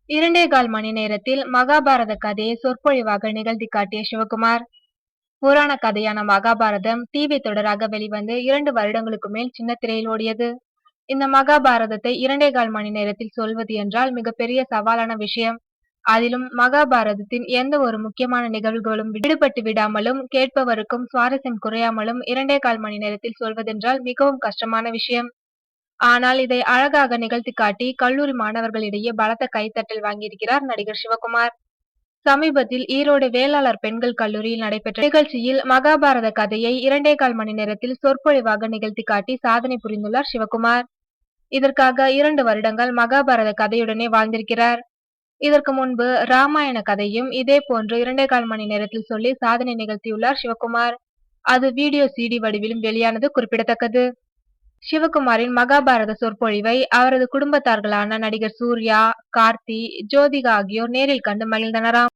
2.25 மணி நேரத்தில் மகாபாரத கதையை சொற்பொழிவாக நிகழ்த்தி காட்டிய சிவகுமார். புராண கதையான மகாபாரதம் டிவி தொடராக வெளிவந்து 2 வருடங்களுக்கு மேல் சின்னத்திரையில் ஓடியது. இந்த மகாபாரதத்தை 2.25 மணி நேரத்தில் சொல்வது என்றால் மிகப்பெரிய சவாலான விஷயம். அதிலும் மகாபாரதத்தின் எந்த ஒரு முக்கியமான நிகழ்வுகளும் விடுபட்டு விடாமலும் கேட்பவருக்கும் சுவாரஸ்யம் குறையாமலும் 2.25 மணி நேரத்தில் சொல்வதென்றால் மிகவும் கஷ்டமான விஷயம். ஆனால் இதை அழகாக நிகழ்த்தி காட்டி கல்லூரி மாணவர்களிடையே பலத்த கைத்தட்டல் வாங்கியிருக்கிறார் நடிகர் சிவகுமார். சமீபத்தில் ஈரோடு வேளாளர் பெண்கள் கல்லூரியில் நடைபெற்ற நிகழ்ச்சியில் மகாபாரத கதையை 2.25 மணி நேரத்தில் சொற்பொழிவாக நிகழ்த்தி காட்டி சாதனை புரிந்துள்ளார் சிவகுமார். இதற்காக 2 வருடங்கள் மகாபாரத கதையுடனே வாழ்ந்திருக்கிறார். இதற்கு முன்பு ராமாயண கதையும் இதே போன்று 2.25 மணி நேரத்தில் சொல்லி சாதனை நிகழ்த்தியுள்ளார் சிவகுமார். அது வீடியோ CD வடிவிலும் வெளியானது குறிப்பிடத்தக்கது. சிவகுமாரின் மகாபாரத சொற்பொழிவை அவரது குடும்பத்தார்களான நடிகர் சூர்யா, கார்த்தி, ஜோதிகா ஆகியோர் நேரில் கண்டு மகிழ்ந்தனராம்.